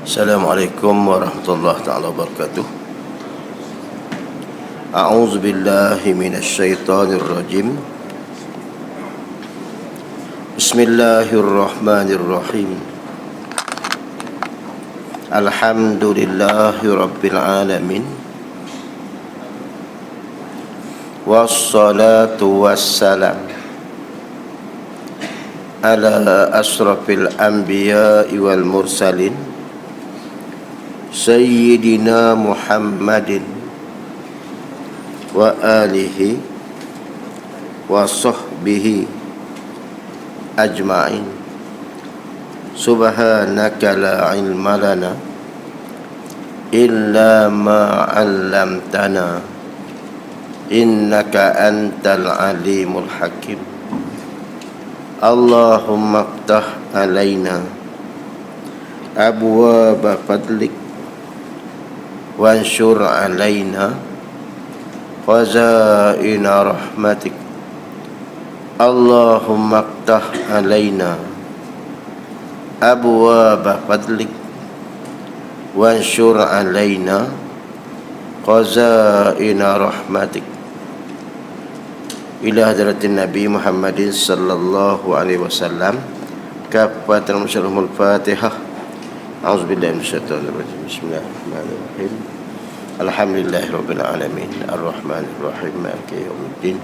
Assalamualaikum warahmatullahi taala wabarakatuh. A'udzu billahi minasyaitonir rajim. Bismillahirrahmanirrahim. Alhamdulillahi rabbil alamin. Wassalatu wassalam ala asrafil anbiya'i wal mursalin Sayyidina Muhammadin wa alihi wa sahbihi ajma'in. Subhanaka la ilma lana illa ma 'allamtana innaka antal alimul hakim. Allahumma iftah alaina abwaaba fadlik wansyur alaina khazaina rahmatik. Allahumma iftah alaina abwaaba fadlik wansyur alaina khazaina rahmatik. Ila hadratin Nabi Muhammadin sallallahu alaihi wasallam. Kafatul musyriful Fatihah. A'udzubillahi minasyaitonir rajim. Bismillahirrahmanirrahim. Alhamdulillahirabbil alamin. Arrahmanirrahim. Maliki yaumiddin.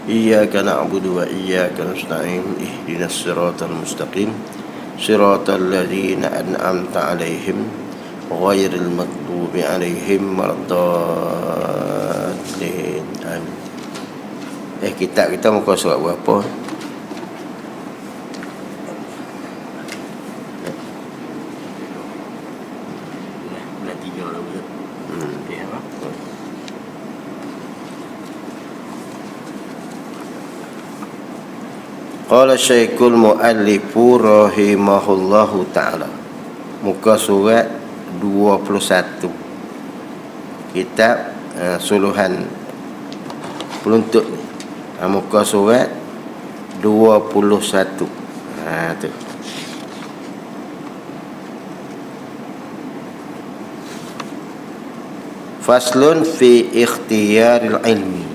Iyyaka na'budu wa iyyaka nasta'in. Ihdinas siratal mustaqim. Siratal ladzina an'amta 'alaihim ghairil maghdubi 'alaihim waladdallin. Amin. Kitab kita muka surat berapa? Qala Syekhul Mu'allifu rahimahullahu ta'ala. Muka surat 21. Kitab suluhan penuntut ni. Muka surat 21. Tu. Faslun fi ikhtiyaril ilmi.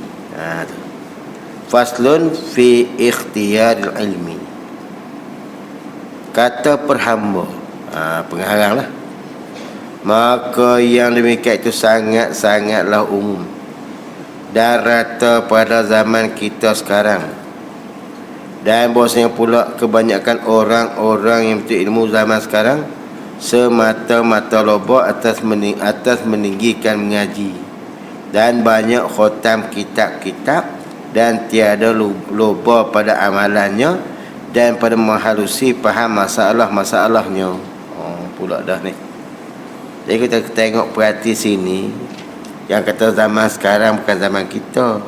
Tu. Faslun fi ikhtiyaril ilmi. Kata perhamba, pengarang lah. Maka yang demikian itu sangatlah umum dan rata pada zaman kita sekarang. Dan bahasanya pula kebanyakan orang-orang yang berilmu zaman sekarang semata-mata loba atas meninggikan mengaji dan banyak khatam kitab-kitab dan tiada loba pada amalannya dan pada menghalusi faham masalah-masalahnya. Pula dah ni. Jadi kita tengok perhati sini, yang kata zaman sekarang bukan zaman kita.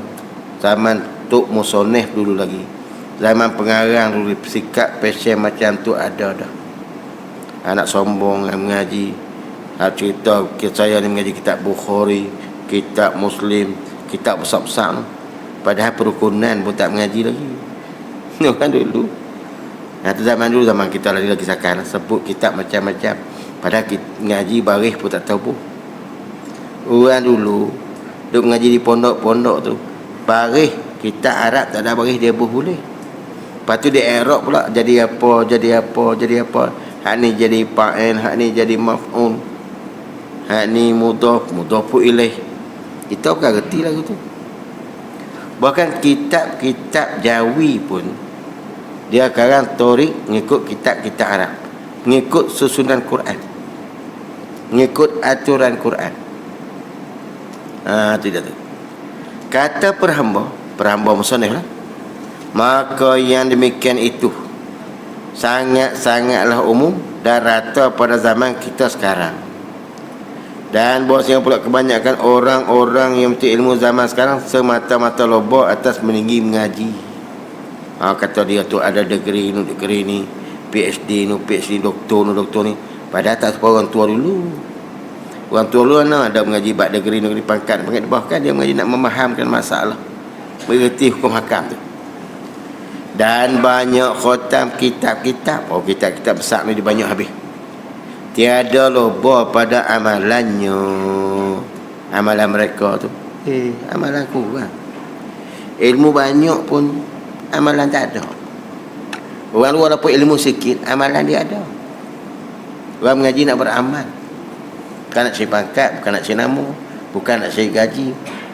Zaman Tok Musoneh dulu lagi. Zaman pengarang dulu, sikap passion macam tu ada dah. Anak sombong yang mengaji. Cerita saya ni mengaji kitab Bukhari, kitab Muslim, kitab besar-besar. Padahal perukunan pun tak mengaji lagi. Itu kan dulu. Itu zaman dulu, zaman kita lagi sakan sebut kitab macam-macam. Padahal kita mengaji baris pun tak tahu pun. Orang dulu duk mengaji di pondok-pondok tu, baris kitab Arab tak ada baris dia boleh. Lepas tu dia Arab pula jadi apa. Hak ni jadi fa'il, hak ni jadi maf'ul. Hak ni mudhaf ilaih. Kita bukan reti lagu tu. Bahkan kitab-kitab Jawi pun dia sekarang torik mengikut kitab-kitab Arab, mengikut susunan Quran, mengikut aturan Quran. Tidak tu. Kata perhamba musannif lah. Maka yang demikian itu sangatlah umum dan rata pada zaman kita sekarang. Dan bahasanya pula kebanyakan orang-orang yang berilmu zaman sekarang semata-mata loba atas meninggi mengaji. Kata dia tu ada degree ni, PhD doktor ni. Padahal tak seperti orang tua dulu. Orang tua dulu ada mengaji bab degree pangkat di bawah kan, dia mengaji nak memahamkan masalah, mengerti hukum hakam tu. Dan banyak khatam kitab-kitab. Kitab-kitab besar ni dia banyak habis. tiada loba pada amalannya. Amalan mereka tu amalan kurang. Ilmu banyak pun amalan tak ada. Orang luar dapat ilmu sikit, amalan dia ada. Orang mengaji nak beramal, bukan nak cari pangkat, bukan nak cari nama, bukan nak cari gaji,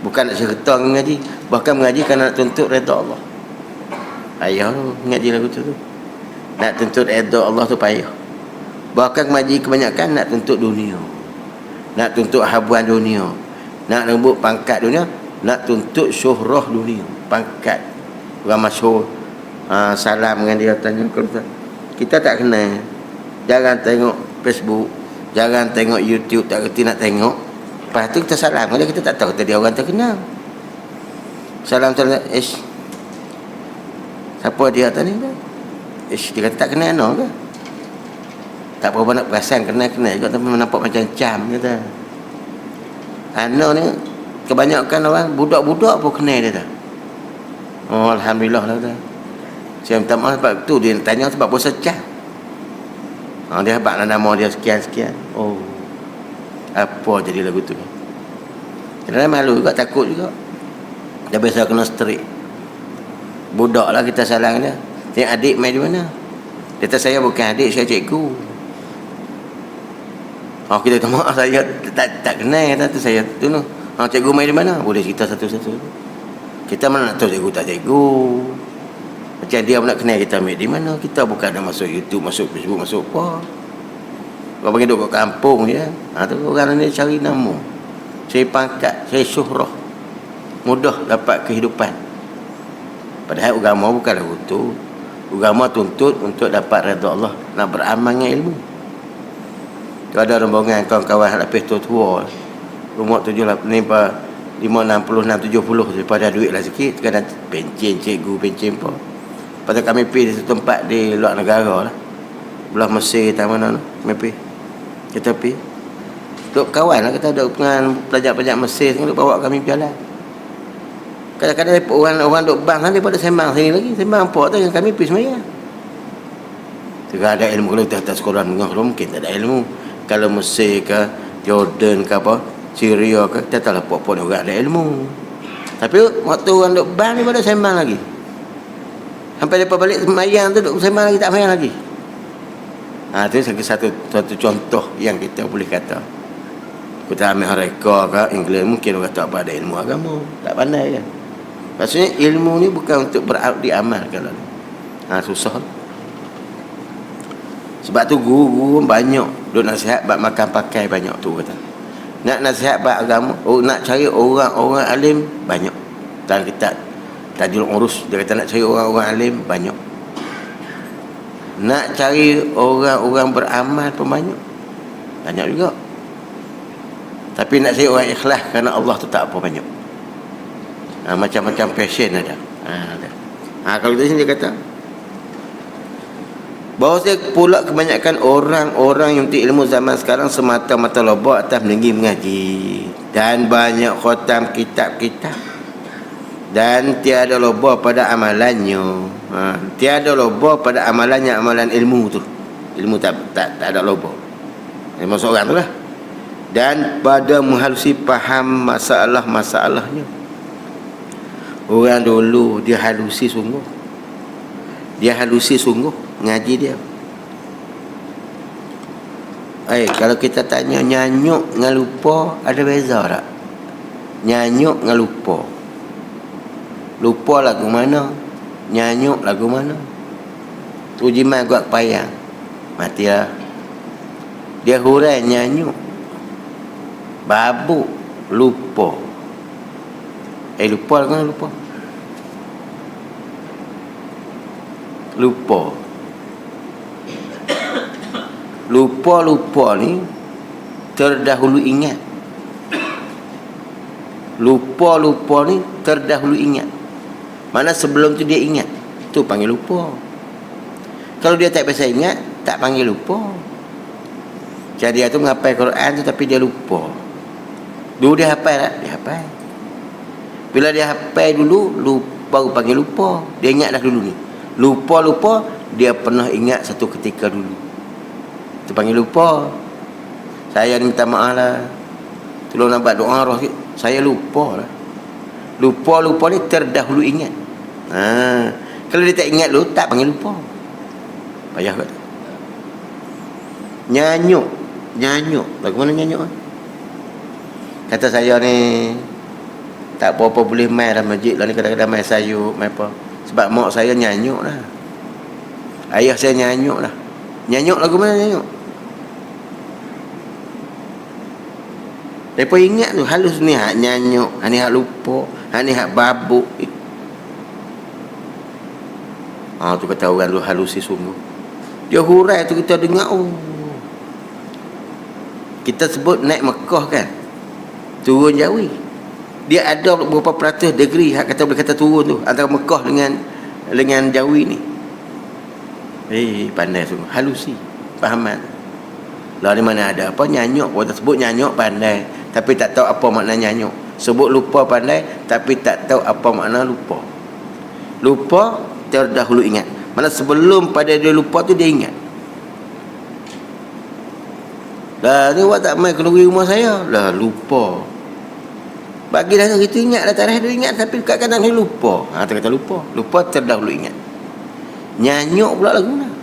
bukan nak cari getah mengaji. Bahkan mengaji kerana nak tuntut redha Allah. Payah tu mengaji lagu tu. Nak tuntut redha Allah tu payah. Bahkan mengaji kebanyakan nak tuntut dunia, nak tuntut habuan dunia, nak rebut pangkat dunia, nak tuntut syuhrah dunia, pangkat. Orang masyhur salam dengan dia, tanya kita tak kenal, jarang tengok Facebook, jarang tengok YouTube, tak kerti nak tengok. Lepas tu kita salam dia, kita tak tahu kata dia orang terkenal. Salam siapa dia tadi? Dia kata tak kenal no ke? Tak berapa nak perasan, kenal-kenal juga, tapi nampak macam cam kata. Ano ni kebanyakan orang budak-budak pun kenal dia tak. Oh, alhamdulillah lah dah. Saya minta maaf sebab tu dia tanya sebab puasa cam. Dia habaq nama dia sekian-sekian. Oh, apa jadi lagu tu? Kadang-kadang malu juga, takut juga. Dah biasa kena strik. Budak lah kita salang dia. Tengok adik main di mana? Dia kata saya bukan adik, saya cikgu. Kita kata maaf, saya tak kenal kata tu, saya tu no. Cikgu main di mana? Boleh cerita satu-satu. Kita mana nak tahu cikgu tak cikgu. Macam dia pun nak kenal kita ambil di mana. Kita bukan nak masuk YouTube, masuk Facebook, masuk apa. Orang panggil duduk kat kampung je. Tu orang ni cari nama, cari pangkat, cari syuhrah, mudah dapat kehidupan. Padahal agama bukanlah itu. Agama tuntut untuk dapat redha Allah, nak beramal dengan ilmu. Tu ada rombongan kawan-kawan lapis tua-tua, umur 75, 60, 70, daripada duit lah sikit, kadang pencen cikgu, pencen apa. Lepas tu kami pergi di satu tempat di luar negara lah, belah Mesir tak mana tu, kami pergi. Kita pergi duduk kawan lah, kita duduk dengan pelajar-pelajar Mesir, duduk bawa kami berjalan. Kadang-kadang orang duduk bang kan, daripada sembang sini lagi, sembang apa tu yang kami pergi semayang. Tidak ada ilmu. Kalau kita atas sekolah dengar, mungkin tak ada ilmu. Kalau Mesir ke Jordan ke apa, Syria ke, kita tak lah apa-apa orang ada ilmu. Tapi waktu orang duduk bang daripada sembang lagi, sampai lepas balik semayang tu duduk sembang lagi, tak semayang lagi. Itu satu contoh yang kita boleh kata. Kita ambil Amerika ke Inggeris, mungkin orang tak ada ilmu agama, tak pandai kan. Maksudnya ilmu ni bukan untuk diamalkan lah. Susah. Sebab tu guru banyak duk nasihat bab makan pakai banyak tu kata. Nak nasihat bab agama, nak cari orang-orang alim banyak. Dan kita Tajul Urus dia kata nak cari orang-orang alim banyak. Nak cari orang-orang beramal pun banyak. Banyak juga. Tapi nak cari orang ikhlas kerana Allah tu tak apa banyak. Macam-macam passion ada. Kalau kita sini dia kata bahawa pula kebanyakan orang-orang yang ilmu zaman sekarang semata-mata loba atas meninggi mengaji dan banyak khatam kitab-kitab dan tiada loba pada amalannya. Tiada loba pada amalannya, amalan ilmu tu. Ilmu tak ada loba. Ilmu seorang tu lah. Dan pada menghalusi faham masalah-masalahnya. Orang dulu dia halusi sungguh. Ngaji dia. Kalau kita tanya nyanyuk dengan lupa, ada beza tak? Nyanyuk dengan lupa. Lupa lagu mana, nyanyuk lagu mana. Ujiman kuat payang, matilah. Dia hurai nyanyuk, babuk, lupa. Lupa lagu mana lupa? Lupa ni terdahulu ingat. Lupa ni terdahulu ingat. Mana sebelum tu dia ingat, tu panggil lupa. Kalau dia tak biasa ingat, tak panggil lupa. Jadi dia tu menghafal Quran tu tapi dia lupa. Dulu dia hafal tak? Dia hafal. Bila dia hafal dulu, baru panggil lupa. Dia ingat dah dulu ni. Lupa dia pernah ingat satu ketika dulu. Itu panggil lupa. Saya ni minta maaf lah. Tolong nak buat doa roh sikit. Saya lupa lah. Lupa ni terdahulu ingat. Kalau dia tak ingat dulu, tak panggil lupa. Payah kat. Nyanyuk. Bagaimana nyanyuk? Kata saya ni, tak apa-apa boleh main dalam masjid lah ni, kadang-kadang main sayup, main apa. Sebab mak saya nyanyuk lah. Ayah saya nyanyuk lah. Nyanyuk lagu mana nyanyuk? Mereka ingat tu, halus ni hak nyanyuk, hak ni hak lupa, hak ni hak babuk. Tu kata orang tu halusi sungguh. Dia hurai tu kita dengar, kita sebut naik Mekah kan, turun Jawi. Dia ada beberapa peratus degree hak kata boleh kata turun tu antara Mekah dengan Jawi ni. Pandai sungguh, halusi, fahaman. Lah di mana ada apa nyanyuk, orang sebut nyanyuk pandai tapi tak tahu apa makna nyanyuk. Sebut lupa pandai tapi tak tahu apa makna lupa. Lupa terdahulu ingat. Mana sebelum pada dia lupa tu dia ingat. Lah ni awak tak main kenduri rumah saya. Lah lupa. Bagi dah kita ingat dah tarikh dia ingat tapi kadang-kadang dia lupa. Tu kata lupa. Lupa terdahulu ingat. Nyanyuk pula lagu lah.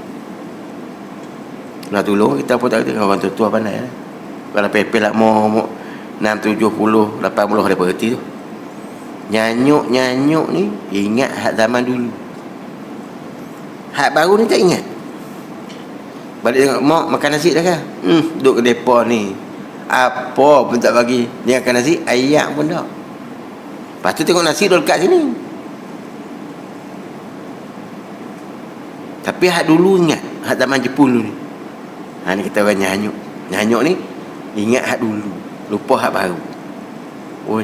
Nak tolong kita pun tak kata orang tua pandai lah. Kalau pepel lah mau 6, 70, 80 dia berhenti tu. Nyanyuk ni ingat hak zaman dulu. Hak baru ni tak ingat. Balik tengok mak makan nasi dah kan? Duduk ke depa ni. Apa pun tak bagi. Dia makan nasi, ayak pun tak. Lepas tu tengok nasi duduk kat sini. Tapi hak dulu ingat. Hak zaman Jepun dulu ni. Ni kita orang nyanyuk. Nyanyuk ni ingat hak dulu. Lupa hak baru.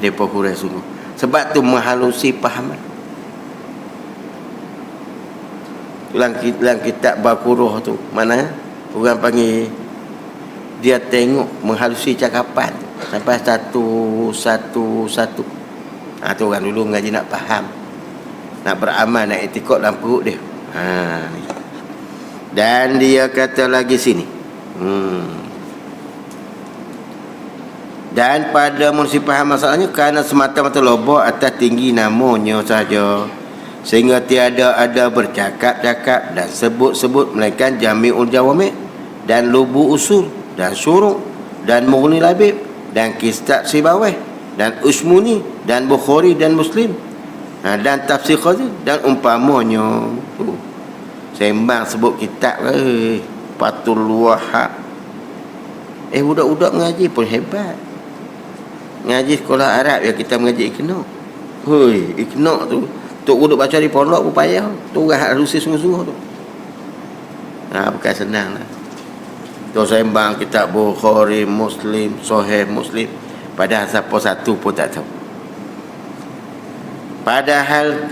Depa kurang sungguh. Sebab tu menghalusi pahaman. Dalam kitab Bakuruh tu, mana orang panggil, dia tengok menghalusi cakapan sampai satu. Tu orang dulu mengaji nak faham, nak beramal, nak etikot dalam perut dia. Dan dia kata lagi sini, dan pada manusia faham masalahnya kerana semata-mata lobo atas tinggi namanya saja, sehingga tiada ada bercakap-cakap dan sebut-sebut melainkan jami'ul jawami' dan lubu usul dan syuruk dan mughni labib dan kistab sibawih dan usmuni dan bukhari dan muslim dan tafsir khazin dan umpamanya. Sembang sebut kitab Fathul Wahhab. Budak-budak mengaji pun hebat. Ngaji sekolah Arab yang kita mengaji Iqna'. Iqna' tu tok duduk baca di pondok pun payah. Tu orang halusi sungguh-sungguh tu. Bukan senang lah. Tu sembang kitab Bukhari, Muslim, Sahih Muslim. Padahal siapa satu pun tak tahu. Padahal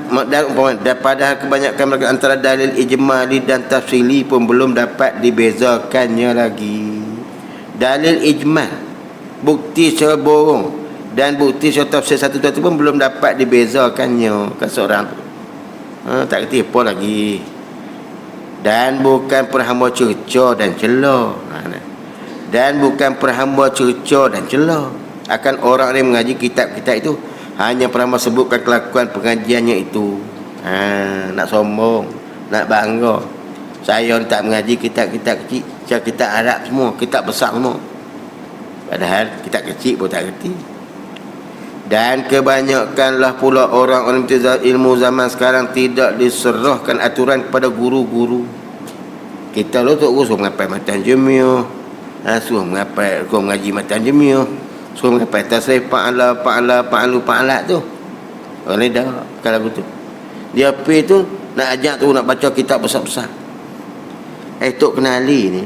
kebanyakan mereka antara dalil ijmali dan tafsili pun belum dapat dibezakannya lagi. Dalil ijmal, bukti secara borong, dan bukti secara tafsir satu-satu pun belum dapat dibezakannya ke seorang tu. Tak kerti apa lagi. Dan bukan perhamba cerca dan celah. Dan bukan perhamba cerca dan celah akan orang yang mengaji kitab-kitab itu, hanya perhamba sebutkan kelakuan pengajiannya itu. Nak sombong, nak bangga. Saya tak mengaji kitab-kitab kecil, kitab Arab semua, kitab besar semua. Padahal kitab kecil pun tak kerti. Dan kebanyakanlah pula orang-orang ilmu zaman sekarang tidak diserahkan aturan kepada guru-guru. Kita lo tu suruh mengapai matan jemiah, suruh mengapai kau mengaji matan jemiah, suruh mengapai tasrif pa'ala tu. Orang ni dah kalau begitu. Dia pergi tu nak ajak tu nak baca kitab besar-besar. Tok Kenali ni,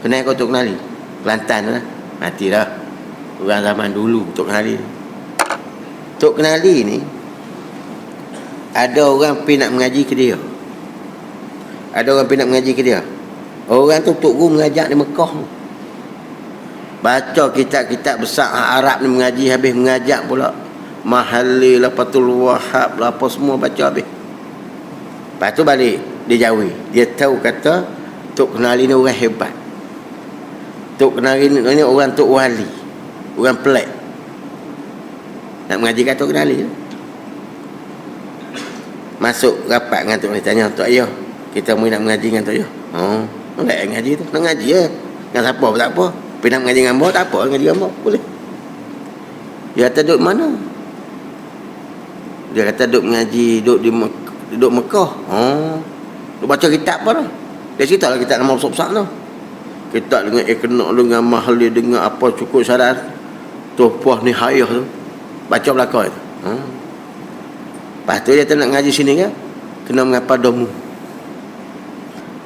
kenal kau Tok Kenali? Kelantan lah. Mati dah. Orang zaman dulu Tok Kenali. Tok Kenali ni ada orang pergi nak mengaji ke dia. Orang tu Tok Guru mengajak di Mekah. Baca kitab-kitab besar Arab ni, mengaji habis mengajak pula. Mahalli lah, Fathul Wahhab lah, apa semua baca habis. Lepas tu balik dia Jawi. Dia tahu kata Tok Kenali ni orang hebat. Tok Kenari ni orang Tok Wali, orang pelik. Nak mengaji kat Tok Kenari je. Masuk rapat dengan Tok Kenari, tanya, Tok Ayah, kita mesti nak mengaji dengan Tok Ayah. Tak ngaji tu, nak ngaji je. Dengan siapa pun tak apa. Tapi nak mengaji dengan tak apa, mengaji dengan boleh. Dia kata duduk mana? Dia kata duduk mengaji, duduk Mekah. Duduk baca kitab apa dah. Dia cerita lah kitab nama besar-besar tu. Kitab dengan kena dengan mahal dia, dengan apa cukup syarat Tuhfah Nihayah tu. Baca belakang tu. Lepas tu dia tak nak ngaji sini kan, kena mengapa domu.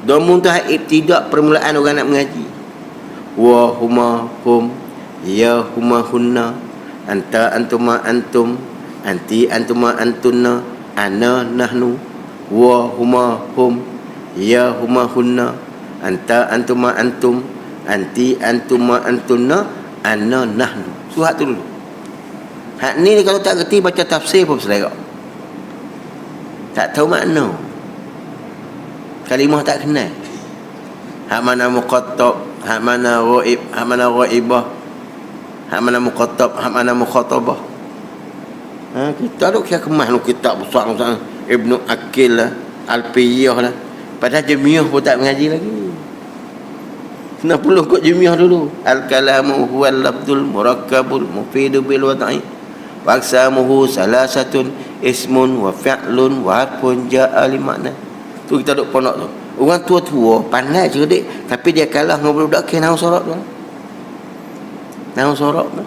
Domu tu tidak permulaan orang nak mengaji. Wa huma hum, ya huma hunna, anta antuma antum, anti antuma antunna, ana nahnu. Wa huma hum, ya huma hunna, anta antuma antum, anti antuma antunna, ana nahnu. Surat tu dulu. Hak ni kalau tak kerti baca tafsir pun selera. Tak tahu makna. Kalimah tak kenal. Hak mana muqattab, hak mana ghaib, hak mana ghaibah, hak mana muqattab, hak mana mukhatabah. Kita duk kira kemas lu kitab besar-besar Ibnu Aqil lah, Alfiyah lah. Padahal Jamiah pun tak mengaji lagi. Kena perlu kot Jamiah dulu. Al-kalamu huwal lafdul murakkabul mufidu bil wad'i. Wa aqsamuhu salasatun ismun wa fi'lun wa harfun ja'a li makna. Tu kita duk pondok tu. Orang tua-tua pandai cerdik, tapi dia kalah dengan budak ke nahu sorok tu. Nahu sorok tu.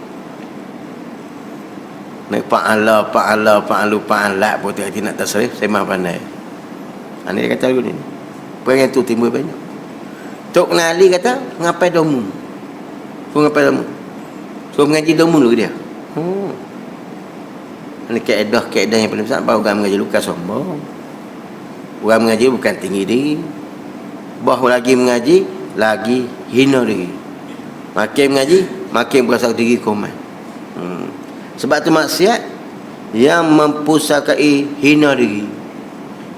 Naik fa'alu fa'alat pun dia nak tasrif, saya mah pandai. Ini dia kata lagu ni. Pengen tu timbul banyak. Tok Nali kata ngapai domu. So ngapai domu. So mengaji domu dulu dia. Ini kaedah yang paling besar. Bahawa orang mengaji luka sombong. Orang mengaji bukan tinggi diri. Bahawa lagi mengaji, lagi hina diri. Makin mengaji, makin berasa diri komat. Sebab tu maksiat yang mempusakai hina diri,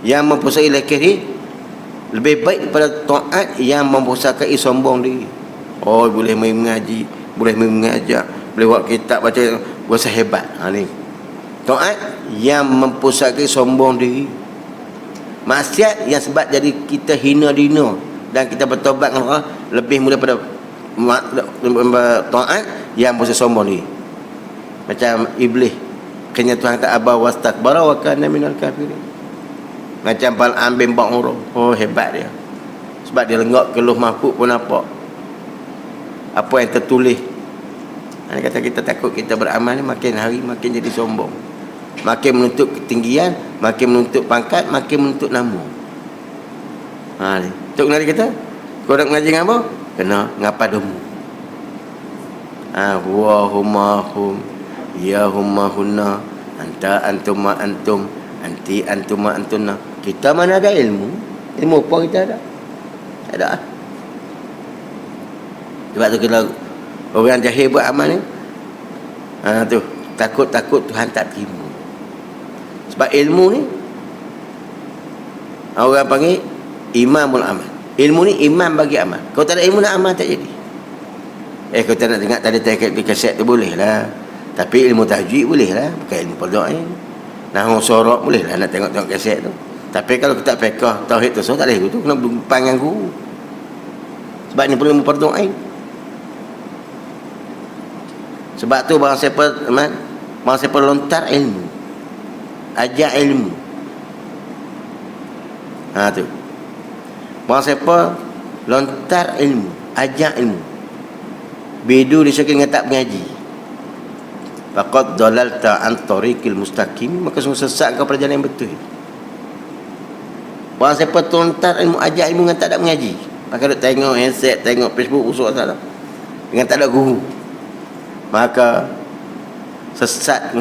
yang mempusakai lekeh diri, lebih baik daripada taat yang mempusakai sombong diri. Oh, boleh main mengaji, boleh main mengajak, boleh buat kitab baca, berasa hebat. Ni taat yang mempusakai sombong diri. Maksiat yang sebab jadi kita hina-dina dan kita bertobat dengan Allah lebih mudah pada taat yang mempusakai sombong diri. Macam iblis, kena Tuhan tak abah wastakbara wa kana minal kafirin. Macam Bal'am bin Ba'urah. Oh, hebat dia. Sebab dia lenggak keluh mahfud pun nampak apa yang tertulis. Dia kata kita takut kita beramal ni makin hari makin jadi sombong. Makin menuntut ketinggian, makin menuntut pangkat, makin menuntut nama. Ni. Tok Nari kata, kau nak mengaji dengan apa? Kena ngapa domu. Wa huma hum, ya huma hunna, anta antuma antum, anti antuma antunna. Kita mana ada ilmu? Ilmu apa kita ada? Tak ada. Sebab tu kalau orang jahil buat amal ni, tu takut-takut Tuhan tak terima. Sebab ilmu ni orang panggil imamul amal. Ilmu ni imam bagi amal. Kalau tak ada ilmu nak amal tak jadi. Kalau tak nak dengar tadi di kaset tu boleh lah. Tapi ilmu tajwid boleh lah. Bukan ilmu perdoain. Nahwu sorok boleh lah nak tengok-tengok kaset tu. Tapi kalau kita fiqh tauhid tu tak boleh tu kena panggil guru. Sebab ni perlu ilmu perdoain. Sebab tu barang siapa lontar ilmu, ajar ilmu. Tu. Barang siapa lontar ilmu, ajar ilmu, bidu disakit dengan tak mengaji, faqad dalalta an tariqil mustaqim, maka sungguh sesat kau pada jalan yang betul. Barang siapa lontar ilmu, ajar ilmu dengan tak ada mengaji, maka duk tengok handset, tengok Facebook, usuk salah dengan tak ada guru, maka sesat.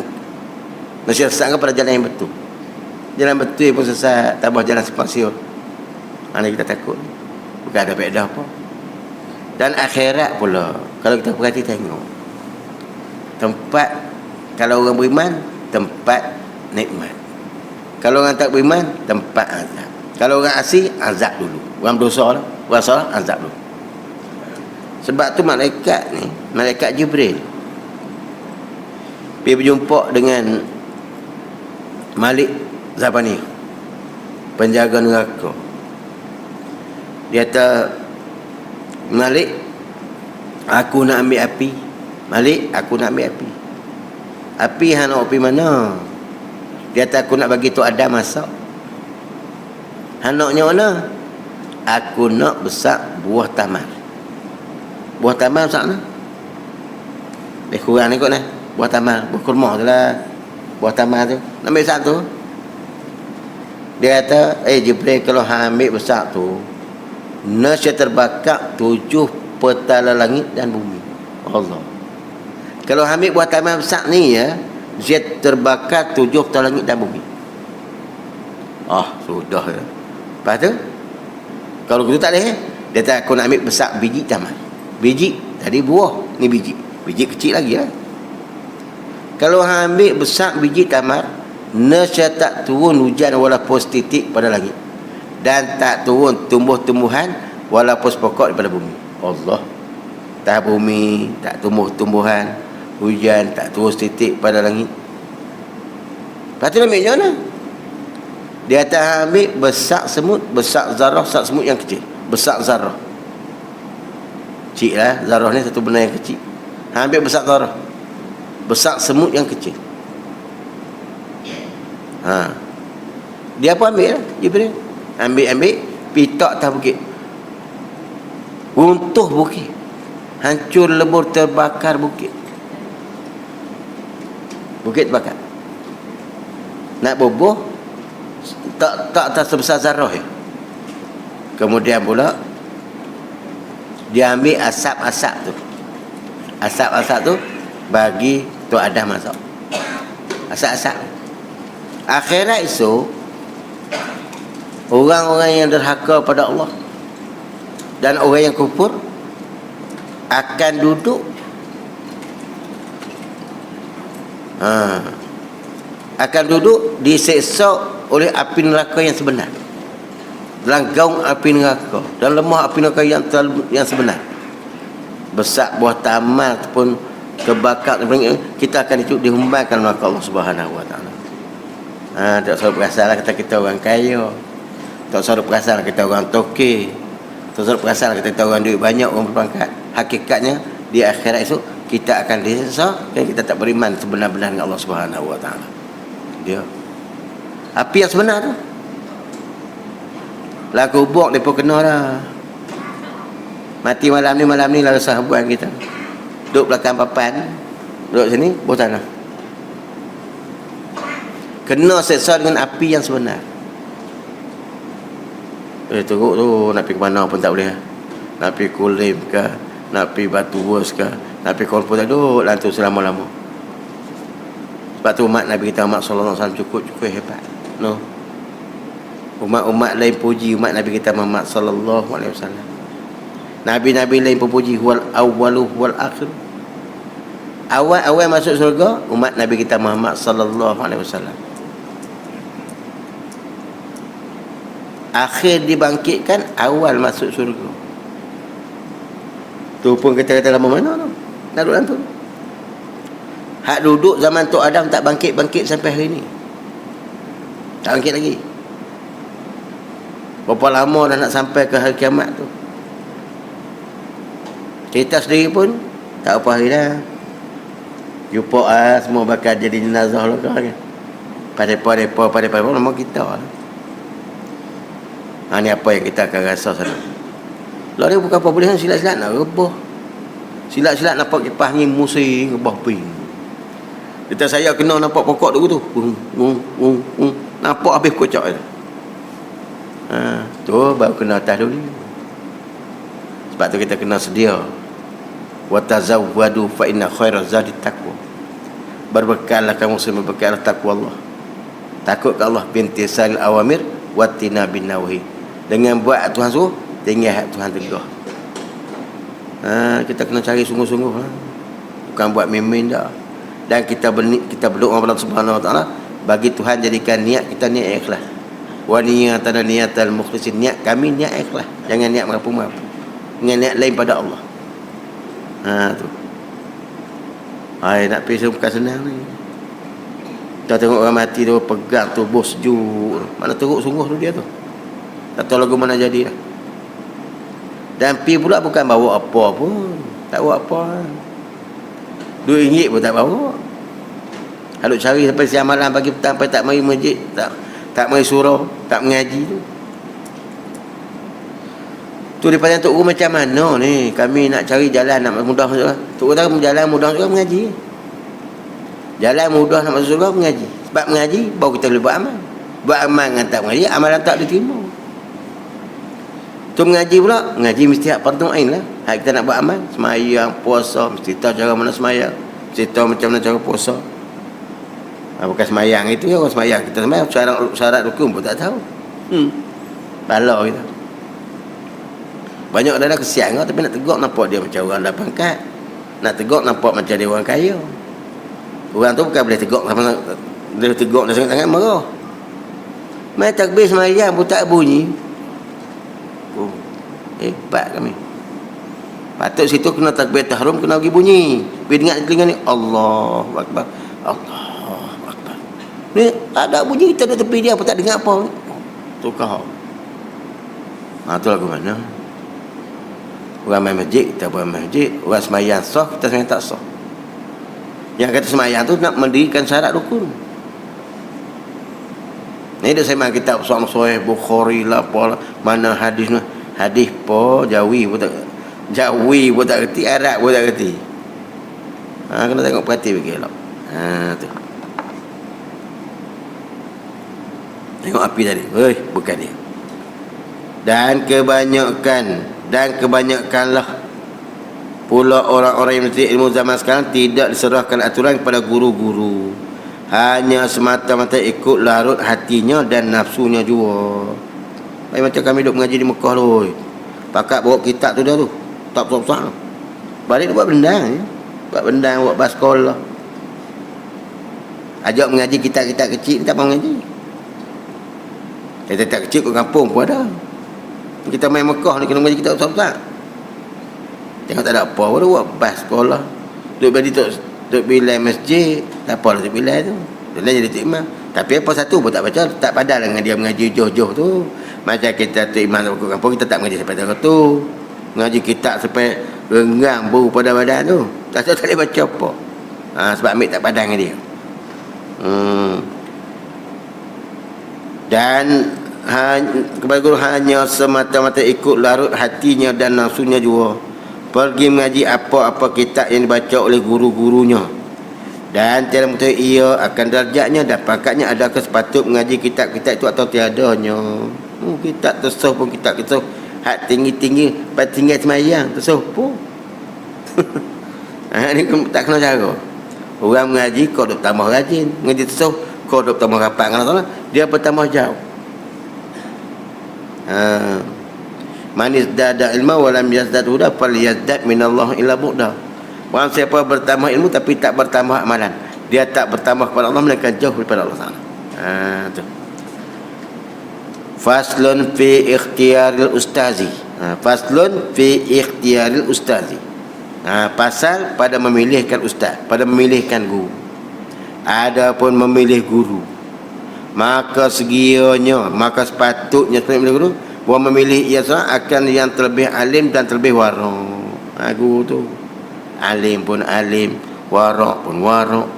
Nasihat sesat pada jalan yang betul. Jalan betul pun sesat, tambah jalan simpang siur. Ini kita takut. Bukan ada faedah apa. Dan akhirat pula, kalau kita perhati tengok, tempat kalau orang beriman, tempat nikmat. Kalau orang tak beriman, tempat azab. Kalau orang asing, azab dulu. Orang berdosa lah, orang salah, azab dulu. Sebab tu malaikat ni, malaikat Jibril pergi berjumpa dengan Malik Zabani, penjaga neraka. Dia kata, Malik, aku nak ambil api. Malik, aku nak ambil api. Api hang nak pergi mana? Dia kata, aku nak bagi Tok Adam masak. Hang naknya mana? Aku nak besar buah tamar. Buah tamar besar mana? Lebih kurang ni kot lah. Buah tamar, buah kurma tu lah. Buah tamar tu, nak ambil besar tu. Dia kata, Jibril, kalau hang ambil besar tu, nasya terbakar 7 petala langit dan bumi. Allah. Kalau hang ambil buah tamar besar ni ya, dia terbakar 7 petala langit dan bumi. Sudah ya. Lepas tu, kalau begitu tak boleh. Dia kata, aku nak ambil besar biji tamar. Biji, tadi buah, ni biji. Biji kecil lagi lah. Kalau hang ambil besar biji tamar, nesya tak turun hujan walaupun setitik pada langit, dan tak turun tumbuh-tumbuhan walaupun sepokok daripada bumi. Allah. Tak bumi, tak tumbuh-tumbuhan, hujan tak turun setitik pada langit. Lepas tu ambil macam mana? Dia kata ambil besar semut, besar zarah, besar semut yang kecil. Besar zarah. Kecil lah, zarah ni satu benda yang kecil. Ambil besar zarah, besar semut yang kecil. Dia apa ambil lah, Jibril? Ambil, pitak atas bukit. Runtuh bukit. Hancur lebur, terbakar bukit. Bukit terbakar. Nak bubuh, tak sebesar zarah ya. Kemudian pula dia ambil asap-asap tu. Asap-asap tu bagi Tok Adam masak. Asap-asap. Akhirat esok, orang-orang yang derhaka pada Allah dan orang yang kufur akan duduk diseksa oleh api neraka yang sebenar, dalam gaung api neraka, dan lemah api neraka yang sebenar. Besar buah tamar ataupun kebakar, kita akan dihumbankan oleh Allah Subhanahu Wa Taala. Tak usah perasan kita orang kaya, tak usah perasan kita orang toke, tak usah perasan kita orang duit banyak, orang berpangkat. Hakikatnya di akhirat esok kita akan disiksa dan kita tak beriman sebenar-benar dengan Allah Subhanahu Wa Taala. Dia api yang sebenar tu. Lagu buak dia pun kena dah. Mati malam ni lah sahabat kita. Duduk belakang papan, duduk sini, bawah tanah. Kena seksa dengan api yang sebenar. Teruk tu, nak pergi ke mana pun tak boleh. Nak pergi Kulim ke, nak pergi Batu Wus ke, nak pergi Kuala Lumpur, duduk lah tu selama-lama. Sebab tu umat Nabi kita Muhammad sallallahu alaihi wasallam cukup hebat. No. Umat-umat lain puji umat Nabi kita Muhammad sallallahu alaihi wasallam. Nabi-nabi lain pun puji wal awwalu wal akhir. Awal masuk surga umat Nabi kita Muhammad sallallahu alaihi wasallam. Akhir dibangkitkan, awal masuk surga. Tu pun kita kata lama mana tu? Nak duduk tu. Hak duduk zaman Tok Adam tak bangkit sampai hari ni. Tak bangkit lagi. Berapa lama dah nak sampai ke hari kiamat tu? Kita sendiri pun tak apa hari dah. Jumpa semua bakal jadi jenazah lah kan. Pada nama kita lah. Ni apa yang kita akan rasa sana. Lalu dia bukan apa boleh silat-silat nak rebah. Silat-silat nampak kipas angin musing rebah ping. Kita saya kena nampak pokok tu. Nampak habis kocak tu. Tu baru kena atas dulu. Sebab tu kita kena sedia. Wa tazawwadu fa inna khairaz zadi taqwa. Berbekallah kamu semua berbekal takwa Allah. Takut ke Allah bintisal awamir wa tinabin nawahi. Dengan buat Tuhan suruh, tinggal Tuhan tegah. Kita kena cari sungguh-sungguh lah. Bukan buat main-main dah. Dan kita berdoa kepada Allah Subhanahu Wa Taala bagi Tuhan jadikan niat kita niat ikhlas. Wa niyatan niyatal mukhlisin, niat kami niat ikhlas. Jangan niat merapu-merapu. Dengan niat lain pada Allah. Tu. Nak pergi bukan senang ni. Kita tengok orang mati tu pegang tubuh sejuk. Mana teruk sungguh tu dia tu. Tak tahu lagu mana jadi dah. Dan pi pula bukan bawa apa pun. Tak bawa apa. RM2 pun tak bawa. Kalau cari sampai siang malam pagi petang sampai tak mari masjid, tak mari surau, tak mengaji tu. Tu daripada Tok Guru macam mana ni? Kami nak cari jalan nak mudah juga. Tok Guru kata jalan mudah juga mengaji. Jalan mudah nak masuk surga mengaji. Sebab mengaji baru kita boleh buat amal. Buat amal dengan tak mengaji, amalan tak diterima. Tu mengaji pula, mengaji mesti hak fardu ain lah. Hak kita nak buat amal, semayang, puasa, mesti tahu cara mana semayang, mesti tahu macam mana cara puasa. Bukan semayang itu ya, orang semayang kita semayang syarat rukun pun tak tahu. Bala kita. Banyak dah kesian kau, tapi nak tegur nampak dia macam orang dah pangkat. Nak tegur nampak macam dia orang kaya. Orang tu bukan boleh tegur sama dia tegur dia sangat-sangat marah. Mai takbir semayang pun tak bunyi. Hebat kami. Patut situ kena takbir tahrim, kena pergi bunyi. Pergi dengar telinga ni, Allahu Akbar. Allahu Akbar. Ni ada bunyi, kita duduk tepi dia pun tak dengar apa. Tu kau. Tu lagu mana? Orang main masjid, kita buat masjid. Orang semayang sah, kita semayang tak sah. Yang kata semayang tu nak mendirikan syarat rukun. Ni dia sembang kitab Sahih Bukhari lah, apa lah, mana hadis ni. Hadis po Jawi pun tak reti, Arab pun tak reti. Kena tengok perhati bagi elok. Tu. Tengok api tadi. Bukan dia. Dan kebanyakanlah pula orang-orang yang menuntut ilmu zaman sekarang tidak diserahkan aturan kepada guru-guru. Hanya semata-mata ikut larut hatinya dan nafsunya juga. Macam kami duduk mengaji di Mekah tu. Pakat bawa kitab tu dah tu. Tak besar-besar. Balik dia buat bendang. Buat bendang, buat baskol lah. Ajak mengaji kitab-kitab kecil, tak mau mengaji. Kitab kecil kat kampung pun ada. Kita main Mekah ni kena mengaji kitab besar-besar. Tengok tak ada apa pun, buat baskol lah. Duduk bilai masjid. Tak apalah duduk bilai tu. Dia jadi tok imam. Tapi apa satu pun tak baca, tak padan dengan dia mengaji joh-joh tu. Macam kita tok imam kat kampung, kita tak mengaji sampai tahun tu. Mengaji kitab sampai renggang bau pada badan tu. Tak boleh baca apa. Sebab ambil tak padan dengan dia. Dan kepada guru hanya semata-mata ikut larut hatinya dan nafsunya juga. Pergi mengaji apa-apa kitab yang dibaca oleh guru-gurunya. Dan tiada mengetahui ia akan darjatnya dan pangkatnya, adakah sepatut mengaji kitab-kitab itu atau tiadanya. Kitab tersuh pun kitab tersuh. Hak tinggi-tinggi, pas tinggal semayang tersuh pun. Ini tak kena cara. Orang mengaji kau duk tambah rajin, mengaji tersuh kau duk tambah rapat dengan Allah, dia bertambah jauh. Man izdada ilma wa lam yazdad huda falyazdad minallah illa bu'da. Orang siapa bertambah ilmu tapi tak bertambah amalan, dia tak bertambah kepada Allah melainkan jauh daripada Allah Taala. Tu. Faslun fi ikhtiyaril ustazi. Faslun fi ikhtiyaril ustazi. Pasal pada memilihkan ustaz, pada memilihkan guru. Adapun memilih guru, maka sepatutnya memilih guru, bahawa memilih ia akan yang terlebih alim dan terlebih warak. Guru tu alim pun alim, warak pun warak.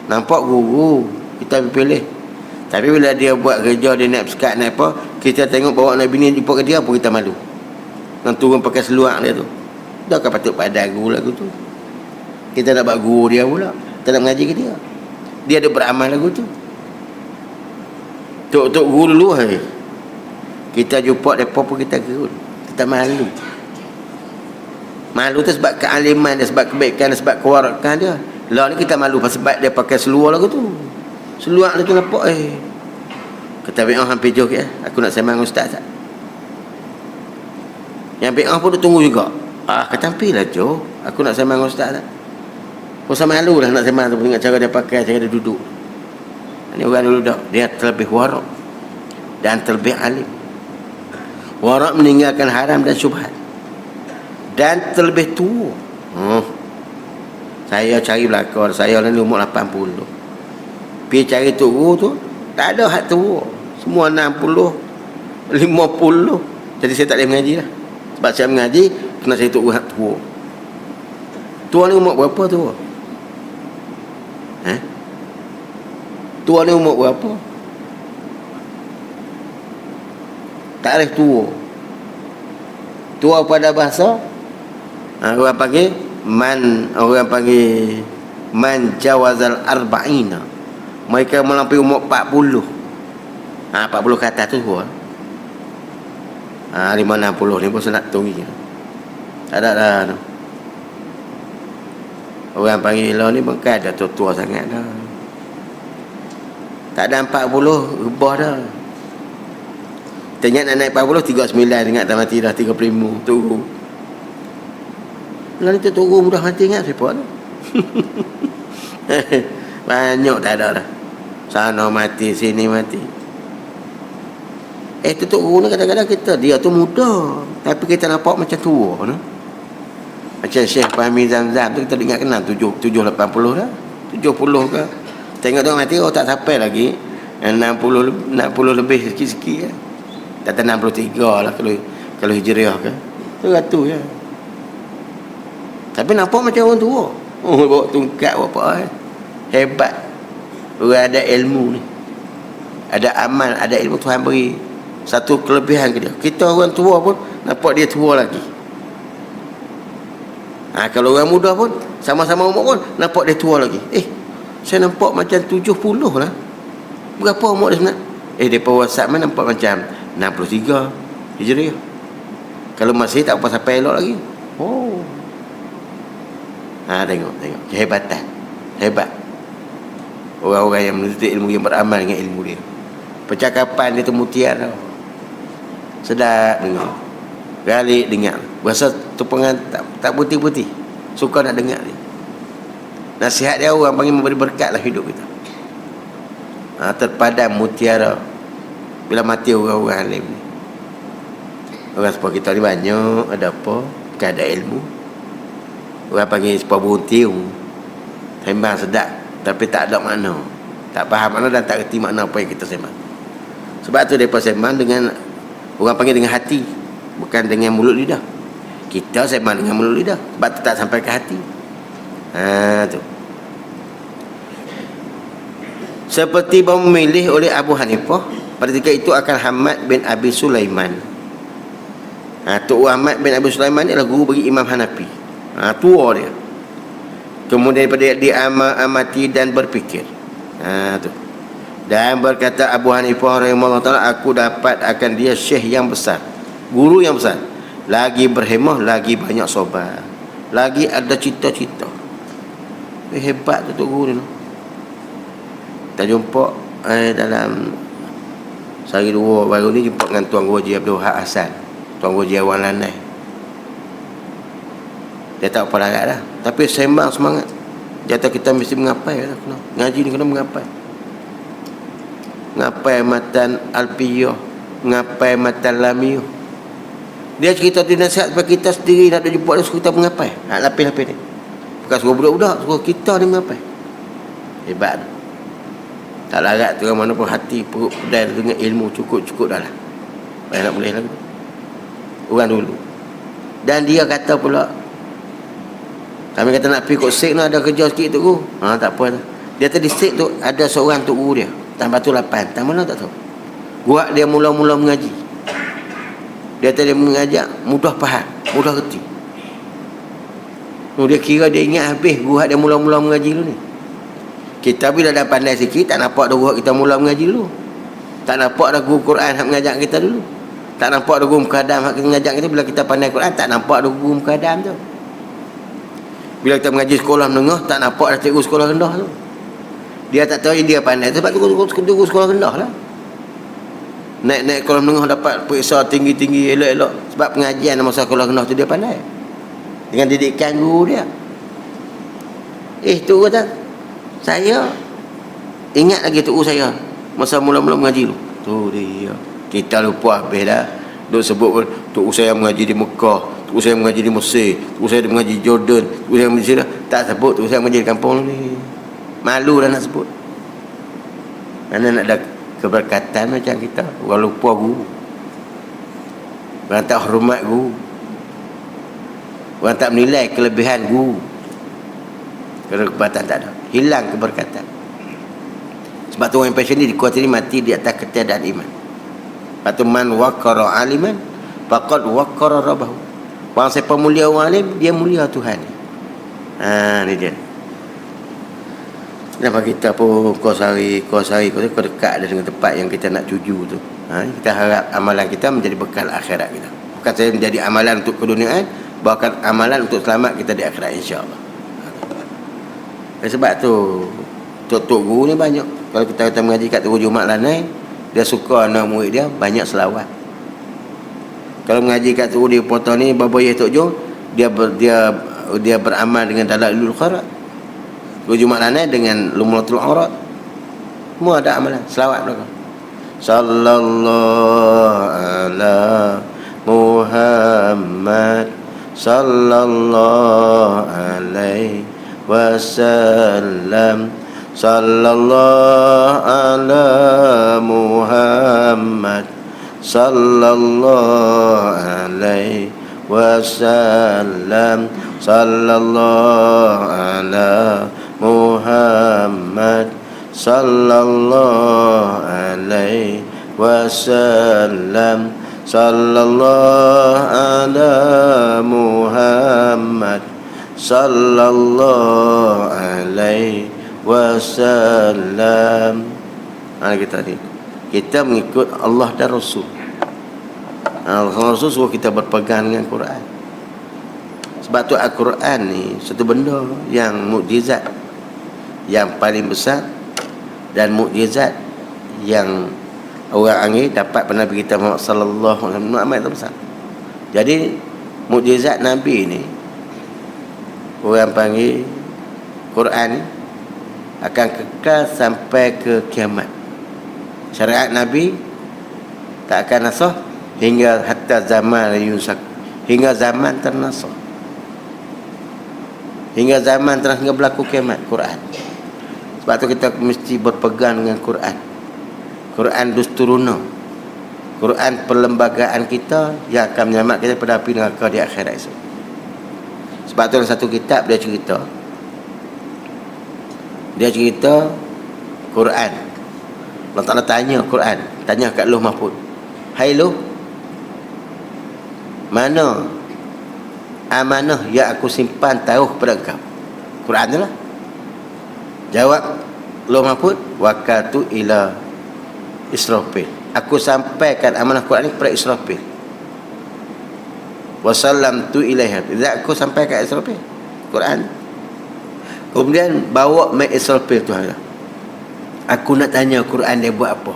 Nampak guru kita pilih. Tapi bila dia buat kerja, dia nak sekat, nak apa, kita tengok bawa Nabi ni jumpa ke dia pun kita malu. Dan turun pakai seluar dia tu. Dah kan patut padan guru lagu tu. Kita nak buat guru dia pula. Kita nak mengaji ke dia. Dia ada beramal lagu tu. Tok guru dulu kita jumpa mereka pun kita gerun. Kita malu. Malu tu sebab kealiman dia, sebab kebaikan dia, sebab kewarakan dia. Lah ni kita malu sebab dia pakai seluar lagu tu. Seluar dia tu nampak kata bi'ah hampir jauh aku nak sembang ustaz tak? Yang bi'ah pun dia tunggu juga. Kata hampir lah jauh, aku nak sembang ustaz tak? Pasal malu lah nak sembang tu, ingat cara dia pakai, cara dia duduk. Ini orang dulu dah, dia terlebih warak dan terlebih alim. Warak meninggalkan haram dan syubhat, dan terlebih tua. Saya cari belakang, saya ni umur 80. Pergi cari tok guru tu, tak ada hak tua. Semua 60, 50. Jadi saya tak boleh mengaji lah. Sebab saya mengaji, kena saya tok guru hak tua. Tua ni umur berapa tua? Tua ni umur berapa? Tak ada tua. Tua pada bahasa, orang panggil man jawazal arba'ina. Mereka melampaui umur 40. 40 ke atas tu tua. 5-60 ni pun senang tunggi. Tak ada dah tu. Orang panggil lah ni bukan ada tua sangat dah. Tak ada 40 rebah dah. Tengok nak naik 40, 39 ingat dah mati dah 35 tu. Lalu tu tunggu mudah mati ingat siapa tu. Banyak tak ada dah. Sana mati, sini mati. Tutup guru ni kadang-kadang dia tu muda, tapi kita nampak macam tua no? Macam Syekh Fahmi Zamzam tu kita ingat kenal 80 dah. 70 ke. Tengok dia mati tak sampai lagi 60 lebih sikit-sikit ya. Tak 63 lah kalau hijriah ke. Tu ratu ya. Tapi nampak macam orang tua. Bawa tungkat apa hebat. Orang ada ilmu ni. Ada amal, ada ilmu Tuhan beri. Satu kelebihan ke dia. Kita orang tua pun nampak dia tua lagi. Kalau orang muda pun sama-sama umur pun nampak dia tua lagi. Saya nampak macam 70 lah. Berapa umur dia sebenarnya? Depa WhatsApp mana nampak macam 63 Hijriah. Kalau masih tak apa sampai elok lagi. Tengok kehebatan. Hebat. Orang-orang yang menuntut ilmu, yang beramal dengan ilmu dia. Percakapan dia tu mutiara. Sedap dengar. Galik dengar. Rasa tu tak putih-putih. Suka nak dengar dia. Nasihat dia orang panggil memberi berkat lah hidup kita. Terpadam mutiara bila mati orang-orang alim ni. Orang sebab kita ni banyak, ada apa? Bukan ada ilmu. Orang panggil sebab buntiu. Sembang sedap, tapi tak ada makna. Tak faham makna dan tak kerti makna apa yang kita sembang. Sebab tu mereka sembang dengan, orang panggil dengan hati, bukan dengan mulut lidah. Kita sembang dengan mulut lidah, sebab tu tak sampai ke hati. Tu. Seperti memilih oleh Abu Hanifah pada ketika itu akan Hamad bin Abi Sulaiman. Tok Hamad bin Abi Sulaiman ni adalah guru bagi Imam Hanafi. Tua dia. Kemudian daripada dia amati dan berfikir. Tu. Dan berkata Abu Hanifah rahimahullah ta'ala, aku dapat akan dia syekh yang besar, guru yang besar, lagi berhemah, lagi banyak sabar, lagi ada cita-cita. Hebat tu guru ni. Kita jumpa dalam sehari dua baru ni jumpa dengan Tuan Guru Haji Abdul Wahab Hassan, Tuan Guru Haji Awan Lanai. Dia tak apa larat dah, tapi sembang semangat. Dia kata kita mesti mengapai lah, ngaji ni kena mengapai. Ngapai matan alpiyah, ngapai matan lamiyah. Dia cerita di nasihat supaya kita sendiri nak jumpa dia, suruh kita mengapai. Lapis-lapis ni. Bukan suruh budak-budak, suruh kita ni mengapai. Hebat. Tak larat tu mana pun hati, perut, pedal dengan ilmu cukup-cukup dah lah. Baik nak boleh lagi. Orang dulu. Dan dia kata pula, kami kata nak pergi kot sek tu, ada kerja sikit tu guru. Tak apa lah. Dia tadi sek tu ada seorang tu guru dia. Tambah tu 8. Tambah mana tak tahu. Buat dia mula-mula mengaji. Dia tadi mengajak mudah faham, mudah reti. Dia kira dia ingat habis guru dia mula-mula mengaji dulu ni. Kita bila dah pandai sikit, tak nampak dah guru kita mula mengaji dulu. Tak nampak dah guru Quran yang mengajak kita dulu. Tak nampak dah guru Mukadam yang mengajak kita. Bila kita pandai Quran, tak nampak dah guru Mukadam tu. Bila kita mengaji sekolah menengah, tak nampak dah cikgu sekolah rendah tu. Dia tak tahu dia pandai, sebab tu guru sekolah rendah lah. Naik-naik sekolah menengah dapat periksa tinggi-tinggi, elok-elok. Sebab pengajian masa sekolah rendah tu dia pandai. Dengan didikan guru dia. Tu kata, saya ingat lagi tok saya masa mula-mula mengaji tu. Tu dia. Kita lupa habis dah. Duk sebut pun tok saya mengaji di Mekah, terus saya mengaji di Mesir, terus saya mengaji di Jordan, terus saya mengaji di Syria. Tak sebut, terus saya mengaji di kampung ni. Malu dah nak sebut. Mana nak ada keberkatan macam kita. Orang lupa guru. Orang tak hormat guru. Orang tak menilai kelebihan guru. Keberkatan tak ada. Hilang keberkatan. Sebab tu orang passion ni dikuatiri mati di atas ketiadaan iman. Sebab tu man waqara aliman faqad waqara rabbahu. Orang siapa mulia orang alim, dia mulia Tuhan. Ni dia. Kenapa kita pun kau sehari kau dekat dengan tempat yang kita nak tuju tu. Kita harap amalan kita menjadi bekal akhirat kita. Bukan saja menjadi amalan untuk keduniaan, bahkan amalan untuk selamat kita di akhirat, insya-Allah. Sebab tu tok guru ni banyak. Kalau kita mengaji kat Tok Jumat Lanai, dia suka anak murid dia banyak selawat. Kalau mengaji kat Tok di Potong ni Babayah Tok Jo, dia beramal dengan Dalailul Khairat. Tok Jumat Lanai dengan Lumratul Aurat. Semua ada amalan selawat mereka. Sallallahu ala Muhammad sallallahu alaihi wasallam. Sallallahu ala Muhammad sallallahu alaihi wasallam. Sallallahu ala Muhammad sallallahu alaihi wasallam. Sallallahu ala Muhammad sallallahu alaihi wasallam. Kita ni kita mengikut Allah dan Rasul. Allah Rasul suruh kita berpegang dengan Quran. Sebab tu Al-Quran ni satu benda yang mukjizat, yang paling besar, dan mukjizat yang orang angin dapat pada Nabi kita Muhammad sallallahu alaihi wasallam amat besar. Jadi mukjizat Nabi ni orang panggil Quran ni akan kekal sampai ke kiamat. Syariat Nabi tak akan nasah hingga hatta zaman yusak, hingga zaman ternasah, hingga zaman hingga berlaku kiamat Quran. Sebab tu kita mesti berpegang dengan Quran. Quran dusturuna, Quran perlembagaan kita yang akan menyelamatkan kita pada api neraka di akhirat esok. Sebab tu dalam satu kitab dia cerita Quran. Allah Ta'ala tanya Quran, tanya kat Lauh Mahfuz, hai Lauh, mana amanah yang aku simpan taruh kepada engkau? Quran tu lah. Jawab Lauh Mahfuz, wakatu ila Israfil, aku sampaikan amanah Quran ni kepada Israfil. Wasallam tu ilaiha, aku sampaikan Israfil Quran. Kemudian bawa mai Israfil tu hari. Aku nak tanya Quran dia buat apa?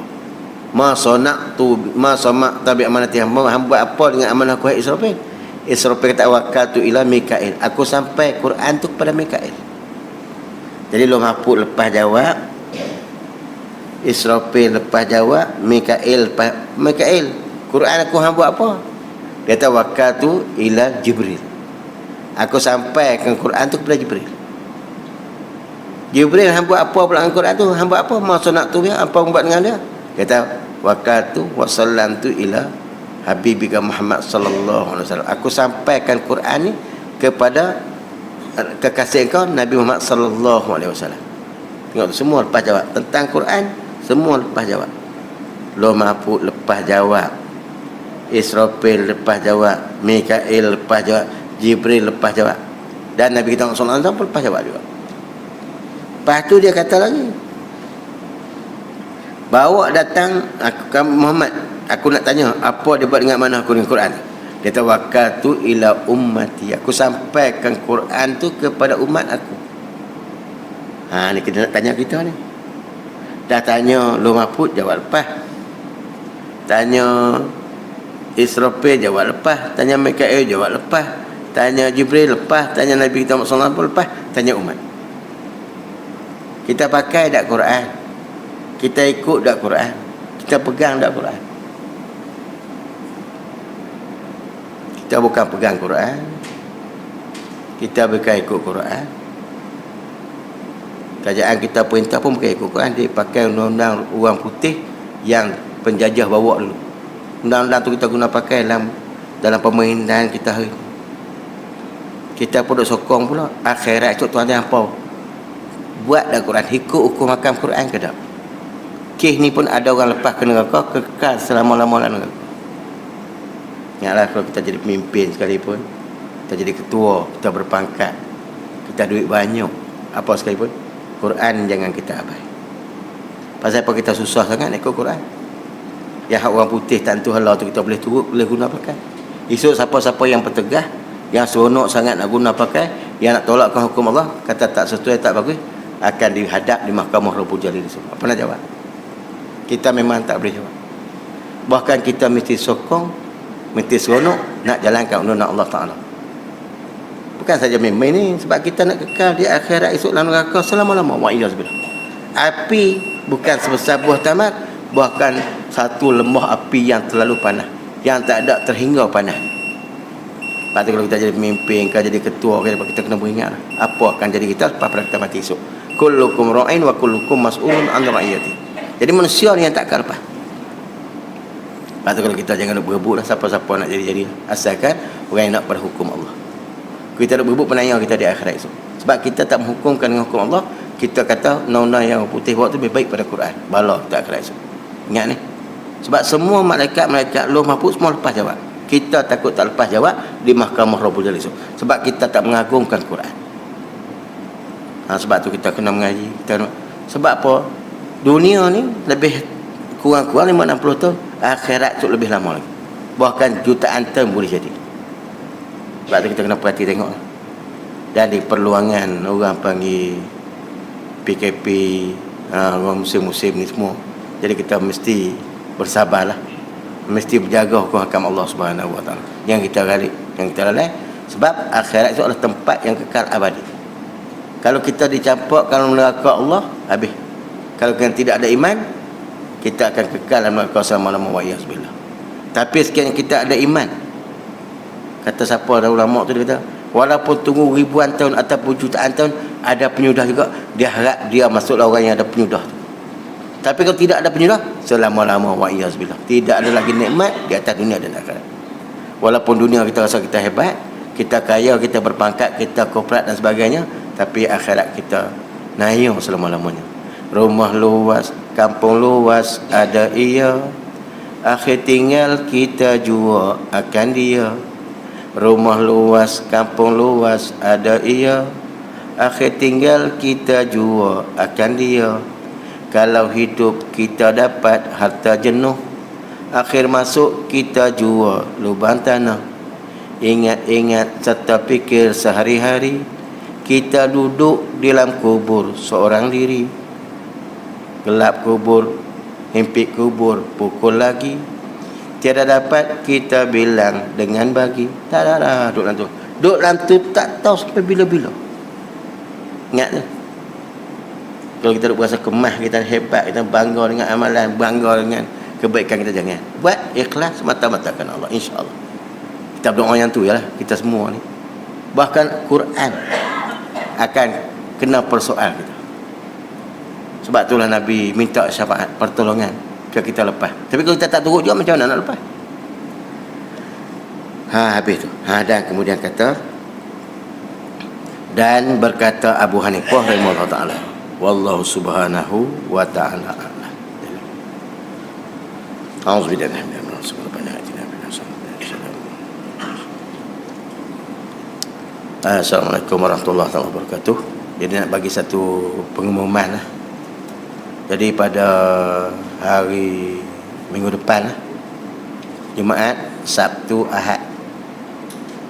Ma somak tabi amanati hamba buat apa dengan amanah Quran Israfil? Israfil kata wakatu ila Mikail, aku sampai Quran tu kepada Mikail. Jadi Lauh Mahfuz lepas jawab, Israfil lepas jawab, Mikail Quran aku hang buat apa? Dia kata wakatu ila Jibril, aku sampaikan Quran tu kepada Jibril. Jibril hang buat apa pula dengan Quran tu? Hang buat apa? Masa nak tu dia apa buat dengan dia? Dia kata wakatu wasallam tu ila habibika Muhammad sallallahu alaihi wasallam, aku sampaikan Quran ni kepada kekasih kau Nabi Muhammad sallallahu alaihi wasallam. Tengok semua lepas jawab tentang Quran, semua lepas jawab. Lauh Mahfuz lepas jawab, Israfil lepas jawab, Mikail lepas jawab, Jibril lepas jawab, dan Nabi kita sallallahu alaihi wasallam pun lepas jawab juga. Lepas tu dia kata lagi, bawa datang aku Muhammad, aku nak tanya apa dia buat dengan mana aku dengan Quran. Dia kata wakatu ila ummati, aku sampaikan Quran tu kepada umat aku. Ni kita nak tanya kita ni. Dah tanya Lauh Mahfuz jawab lepas, tanya Israfil jawab lepas, tanya Mikail jawab lepas, tanya Jibril lepas, tanya Nabi kita Muhammad sallallahu alaihi wasallam lepas, tanya umat. Kita pakai tak Quran? Kita ikut tak Quran? Kita pegang tak Quran? Kita kita bukan pegang Quran, kita bukan ikut Quran. Kerajaan kita perintah pun bukan ikut Quran, dia pakai undang-undang orang putih yang penjajah bawa dulu. Undang-undang tu kita guna pakai dalam pemerintahan kita hari ni. Kita pun duk sokong pula akhirat esok Tuhan dia apa. Buat dah Quran, ikut hukum hakam Quran ke tak? Kes ni pun ada orang lepas ke neraka, kekal selama-lamanya neraka. Ingatlah kalau kita jadi pemimpin sekalipun, kita jadi ketua, kita berpangkat, kita duit banyak, apa sekalipun, Quran jangan kita abai. Pasal apa kita susah sangat nak ikut Quran? Yang hak orang putih tak tentu halal tu kita boleh turut, boleh guna pakai. Esok siapa-siapa yang bertegah, yang seronok sangat nak guna pakai, yang nak tolakkan hukum Allah, kata tak sesuai, tak bagus, akan dihadap di Mahkamah Rabbul Jalil. Apa nak jawab? Kita memang tak boleh jawab. Bahkan kita mesti sokong, mesti seronok nak jalankan undang-undang Allah Ta'ala. Bukan saja main ni, sebab kita nak kekal di akhirat esok dalam neraka selama-lama. Wa'iyazbillah. Api bukan sebesar buah tamat, bahkan satu lembah api yang terlalu panas, yang tak ada terhingga panas. Lepas tu kalau kita jadi pemimpin, kalau jadi ketua, kita kena beringat apa akan jadi kita lepas pada kita mati esok. Kullukum ra'in wa kullukum mas'ulun an ra'iyati. Jadi manusia ni yang tak akan lepas. Lepas tu kalau kita jangan nak berebut lah, siapa-siapa nak jadi-jadi, asalkan orang yang nak pada hukum Allah. Kita nak berebut penanya kita di akhirat esok. Sebab kita tak menghukumkan dengan hukum Allah, kita kata undang-undang yang putih buat tu lebih baik pada Quran. Bala kita akhirat esok. Ingat ni. Sebab semua malaikat Lauh Mahfuz semua lepas jawab. Kita takut tak lepas jawab di Mahkamah Rabbul Jalil esok. Sebab kita tak mengagungkan Quran. Sebab tu kita kena mengaji. Sebab apa? Dunia ni lebih kurang-kurang 50-60 tahun, akhirat tu lebih lama lagi. Bahkan jutaan tahun boleh jadi. Sebab tu kita kena perhati tengok. Dan di perluangan orang panggil PKP, orang musim-musim ni semua. Jadi kita mesti bersabarlah. Mesti berjaga hukum hakam Allah Subhanahu Wa Taala. Yang kita lalai sebab akhirat itu adalah tempat yang kekal abadi. Kalau kita dicampur kalau neraka Allah, habis. Kalau kita tidak ada iman, kita akan kekal dalam neraka selama-lamanya. Wa'iyazbillah. Tapi sekian kita ada iman, kata siapa dah ulama tu, dia kata walaupun tunggu ribuan tahun ataupun jutaan tahun, ada penyudah juga, dia harap dia masuklah orang yang ada penyudah tu. Tapi kalau tidak ada penyudah, selama-lama wa'iyazbillah, tidak ada lagi nikmat di atas dunia dan akhirat. Walaupun dunia kita rasa kita hebat, kita kaya, kita berpangkat, kita korporat dan sebagainya, tapi akhirat kita nayung selama-lamanya. Rumah luas, kampung luas, ada ia, akhir tinggal kita jua akan dia. Rumah luas, kampung luas, ada ia, akhir tinggal kita jua akan dia. Kalau hidup kita dapat harta jenuh, akhir masuk kita jua lubang tanah. Ingat-ingat serta fikir sehari-hari, kita duduk di dalam kubur seorang diri. Gelap kubur, himpit kubur, pukul lagi, tiada dapat kita bilang dengan bagi. Tak ada duduk dalam tu. Duduk dalam tu tak tahu sampai bila-bila. Ingat tu. Kalau kita duduk rasa kemah, kita hebat, kita bangga dengan amalan, bangga dengan kebaikan kita, jangan. Buat ikhlas semata-mata kerana Allah, insya-Allah. Kita berdoa yang tu ialah kita semua ni. Bahkan Quran akan kena persoal kita. Sebab itulah Nabi minta syafaat, pertolongan ke kita lepas. Tapi kalau kita tak turut juga, macam mana nak lepas? Habis tu. Dan kemudian kata, dan berkata Abu Hanifah rahimahullah ta'ala, wallahu subhanahu wa ta'ala a'lam. A'udzubillahi minasyaitonir rajim. Assalamualaikum warahmatullahi wabarakatuh. Jadi nak bagi satu pengumuman lah. Jadi pada hari minggu depan lah, Jumaat, Sabtu, Ahad,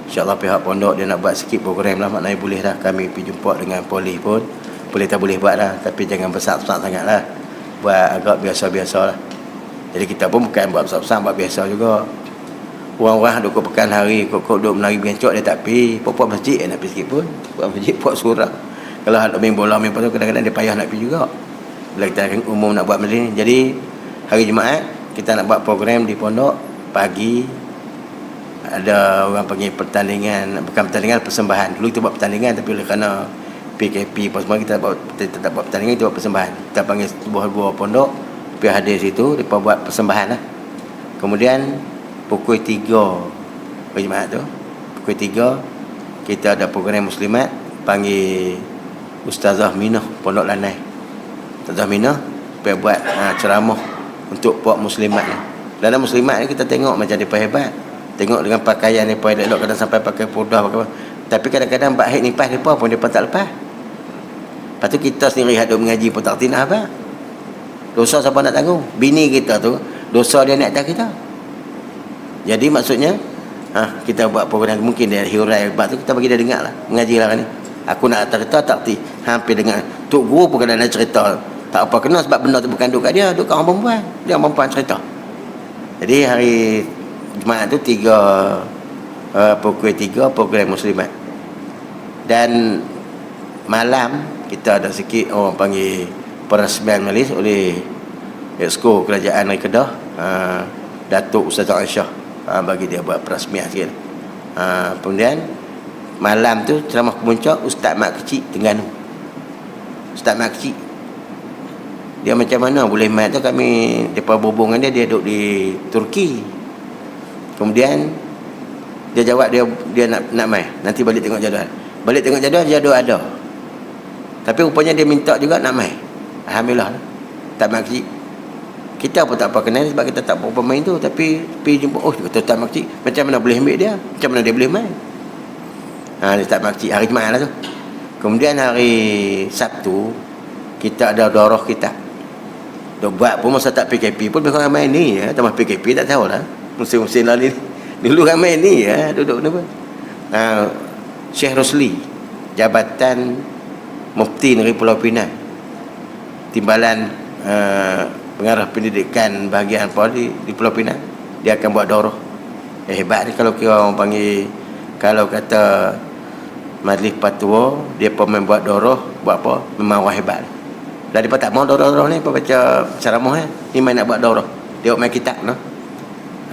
InsyaAllah pihak pondok dia nak buat sikit program lah. Maknanya boleh dah kami pergi jumpa dengan polis pun, boleh tak boleh buat lah. Tapi jangan besar-besar sangat lah, buat agak biasa-biasa lah. Jadi kita pun bukan buat besar-besar, buat biasa juga. Orang-orang duk pekan hari, kok duk menari bencok, dia tak pergi. Puak masjid nak pergi sikit pun, puak masjid, puak surah. Kalau ada main bola, main pasal, kadang-kadang dia payah nak pergi juga. Bila kita umum nak buat macam ni. Jadi hari Jumaat kita nak buat program di pondok pagi, ada orang panggil pertandingan, bukan pertandingan, persembahan. Dulu kita buat pertandingan, tapi oleh kerana PKP apa semua, kita tak buat pertandingan, kita buat persembahan. Kita panggil sebuah pondok, pergi hadir situ, mereka buat persembahan lah. Kemudian pukul 3 berjemaah tu, pukul 3 kita ada program muslimat, panggil Ustazah Minah Pondok Lanai. Ustazah Minah pergi buat ceramah untuk puak muslimat ni. Dalam muslimat ni kita tengok macam dia hebat. Tengok dengan pakaian dia elok, kadang sampai pakai podah pakai apa. Tapi kadang-kadang bak haid nipas depa pun depa tak lepas. Lepas tu kita sendiri hadap mengaji pun tak tinah apa. Dosa siapa nak tanggung? Bini kita tu dosa dia naik atas kita. Jadi maksudnya kita buat program, mungkin dia hiurai bab tu, kita bagi dia dengar lah, mengaji lah ni. Aku nak cerita tak ti hampir dengar tok guru pun kadang nak cerita tak apa kena, sebab benda tu bukan duk kat dia, duk kat orang perempuan. Dia orang perempuan cerita. Jadi hari Jumaat tu pukul 3 program muslimat. Dan malam kita ada sikit orang panggil perasmian majlis oleh Exco Kerajaan Negeri Kedah, Datuk Ustaz Aisyah, bagi dia buat perasmian sikit. Kemudian malam tu ceramah kemuncak Ustaz Mat Kecil Terengganu. Ustaz Mat Kecil dia macam mana boleh mat tu, kami depa berhubung dengan dia duduk di Turki. Kemudian dia jawab dia nak mai, nanti balik tengok jadual. Balik tengok jadual ada. Tapi rupanya dia minta juga nak mai. Alhamdulillah. Tak mat kecil. Kita pun tak apa kenal sebab kita tak apa main tu, tapi pergi jumpa, kata tak mat kecil, macam mana boleh ambil dia? Macam mana dia boleh main? Dia tak mat kecil hari Jumaat lah tu. Kemudian hari Sabtu kita ada daurah kitab. Dok buat pun masa tak PKP pun mereka ramai ni ya, tambah PKP tak tahulah. Musim-musim lalu ni. Dulu ramai ni ya, duduk ni pun. Syekh Rosli, Jabatan Mufti Negeri Pulau Pinang, Timbalan Pengarah Pendidikan Bahagian Poli di Pulau Pinang, dia akan buat daurah. Hebat ni kalau kira orang panggil, kalau kata majlis fatwa, dia pun main buat daurah, buat apa, memang orang hebat. Dan dia pun tak mau daurah ni, pun baca ceramah ni main nak buat daurah. Dia main kitab no.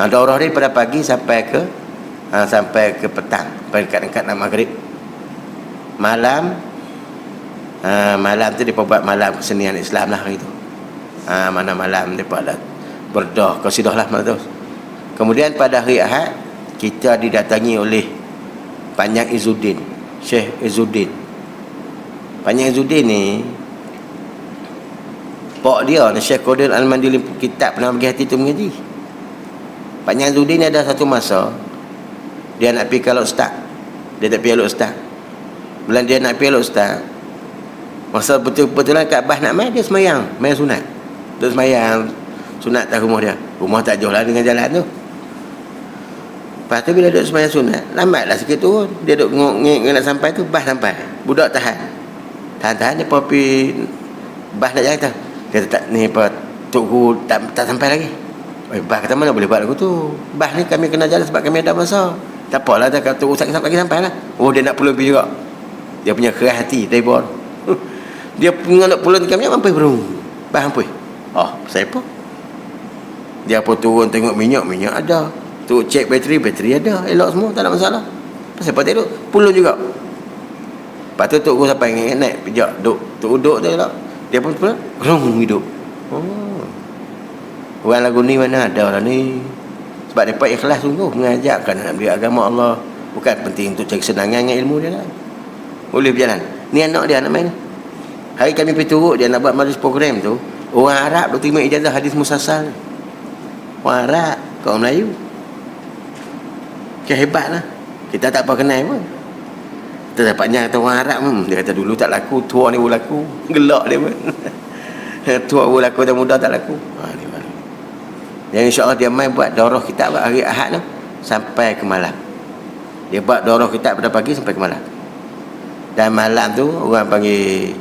Daurah ni pada pagi sampai ke petang, dekat nak maghrib. Malam tu dia buat malam kesenian Islam lah hari tu. Mana malam dia ada berdoa qasidah lah malam tu. Kemudian pada hari Ahad kita didatangi oleh Panjang Izzuddin, Syekh Izzuddin. Panjang Izzuddin ni pak dia Syekh Qadir Al-Mandili, kitab pernah bagi hati tu mengaji. Panjang Izzuddin ni ada satu masa dia nak pergi kalau ustaz. Dia tak pergi kalau ustaz. Bila dia nak pergi kalau ustaz, masa betul-betulan Kaabah nak main, dia semayang sunat. Dia semayang sunat tak rumah dia. Rumah tak jauh lah dengan jalan tu. Lepas tu bila duduk semayang sunat, lambatlah sikit turun. Dia duduk ngengok nak sampai tu, bas sampai. Budak tahan dia pergi bas nak jalan tu. Dia tak ni apa, tok guru tak sampai lagi. Bas kata mana boleh buat lagu tu. Bas ni kami kena jalan sebab kami ada masa. Tak apalah, tak kata ustaz lagi sampai lah. Dia nak pulang pergi juga. Dia punya keras hati, tebor. Dia punya nak pulang kami sampai berung. Bas sampai. Pasal apa? Dia pun turun tengok minyak ada. Tu cek bateri ada. Elok semua, tak ada masalah. Pasal apa tak duduk? Pulang juga. Lepas tu tok guru sampai naik pijak duduk tu elok. Dia pun pulang, gerung hidup. Orang lagu ni mana ada lah ni. Sebab mereka ikhlas sungguh mengajarkan nak beri agama Allah. Bukan penting untuk cari kesenangan dengan ilmu dia lah. Boleh berjalan. Ni anak dia nak main. Hari kami pergi turut dia nak buat majlis program tu, orang Arab duk terima ijazah hadis musalsal. Orang Arab, kau Melayu. Hebat lah. Kita tak apa kenal pun. Kita dapatnya kata orang Arab dia kata dulu tak laku, tua ni pun laku. Gelak dia pun. Tua pun laku, dan muda tak laku. Ni malu. Dan insyaAllah dia main buat daurah kitab hari Ahad tu sampai ke malam. Dia buat daurah kitab pada pagi sampai ke malam. Dan malam tu orang panggil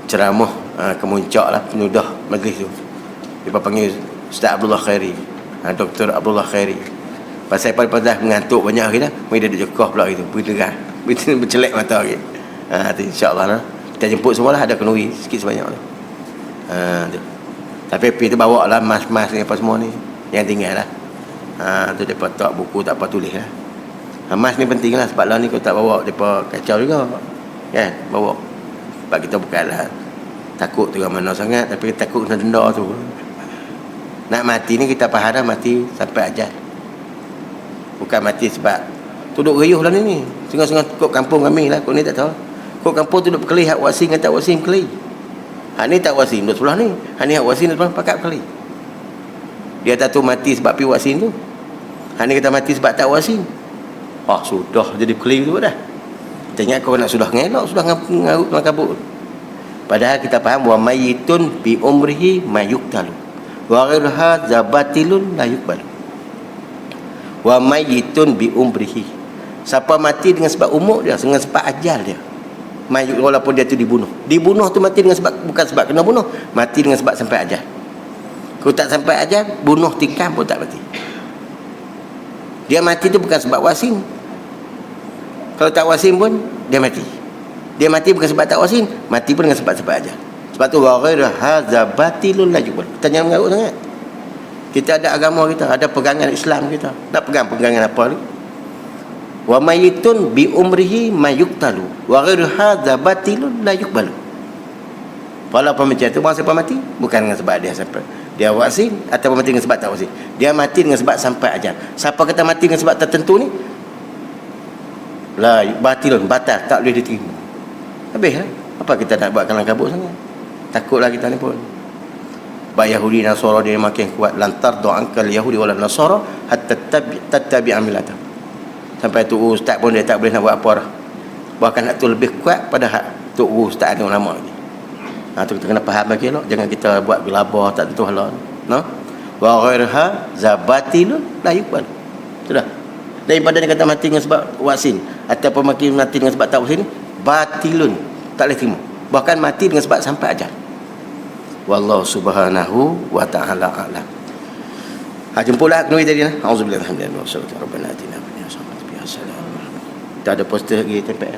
ceramah kemuncak lah, penudah majlis tu. Dia panggil Ustaz Abdullah Khairi, Dr. Abdullah Khairi. Pasal pada mengantuk banyak hari dah, dia duduk jekoh pula gitu, berdegar, bercelek mata lagi. Tu insya-Allah lah. Kita jemput semualah, ada kenduri sikit sebanyak tu. Tu. Tapi pergi tu bawa lah mas-mas ni apa semua ni yang tinggal lah. Tu depa tak buku tak apa tulis lah. Mas ni penting lah, sebab lah ni kau tak bawa depa kacau juga. Kan? Bawa. Sebab kita bukanlah takut tu mana sangat, tapi takut kena denda tu. Nak mati ni kita faham dah, mati sampai ajal. Bukan mati sebab duduk riuh lah ni. Setengah-setengah kok kampung kami lah, kok ni tak tahu. Kok kampung tu duduk berkelih, hak wasing dengan tak wasing berkelih. Hak ni tak wasing duduk sebelah ni, hak ni hak wasing duduk sebelah pakat berkelih. Dia tak tahu mati sebab pi wasing tu. Hak ni kita mati sebab tak wasing. Sudah jadi berkelih tu dah. Kita ingat kau nak sudah ngelak, sudah ngarut dalam kabut. Padahal kita faham wa mayyitun bi umrihi mayuktalu. Wa ghairuha zabatilun la yuqbal. Wa mayyitun bi umrihi. Siapa mati dengan sebab umur dia, dengan sebab ajal dia. Mayit walaupun dia tu dibunuh. Dibunuh tu mati dengan sebab, bukan sebab kena bunuh, mati dengan sebab sampai ajal. Kalau tak sampai ajal, bunuh tikam pun tak mati. Dia mati tu bukan sebab wasing. Kalau tak wasing pun dia mati. Dia mati bukan sebab tak wasing, mati pun dengan sebab ajal. Sebab tu wa ghairu hadza batilun la yuqbal. Kita jangan mengarut sangat. Kita ada agama kita, ada pegangan Islam kita. Nak pegang pegangan apa ni? Wa mayyitun bi umrihi mayuqtalu wa ghairu hadza batilun la yuqbalu. Kalau pemecah tu masa mati bukan dengan sebab dia sampai dia wasing atau mati dengan sebab tak wasing. Dia mati dengan sebab sampai ajal. Siapa kata mati dengan sebab tertentu ni? La batilun, batal, tak boleh diterima. Habis lah. Apa kita nak buat kalang kabut sangat? Takutlah kita ni pun. Sebab Yahudi Nasara dia makin kuat. Lantar do'ankal Yahudi wala Nasara hatta tattabi' amilata. Sampai tu ustaz pun dia tak boleh nak buat apa dah. Bahkan nak tu lebih kuat pada hak tu ustaz ada ulama lagi. Tu kita kena faham lagi lah. Jangan kita buat gelabah tak tentu halal. No? Wa ghairaha zabatilun la yuqbal. Sudah. Daripada dia kata mati dengan sebab wasin ataupun mati dengan sebab tak wasin, batilun, tak boleh terima. Bahkan mati dengan sebab sampai ajal. Wallahu subhanahu wa ta'ala a'lam. Jemputlah kena tadi nah. Auzubillahi minasyaitanir rajim. Rabbana atina fid dunya hasanah wa fil akhirati hasanah. Tak ada poster lagi tempat.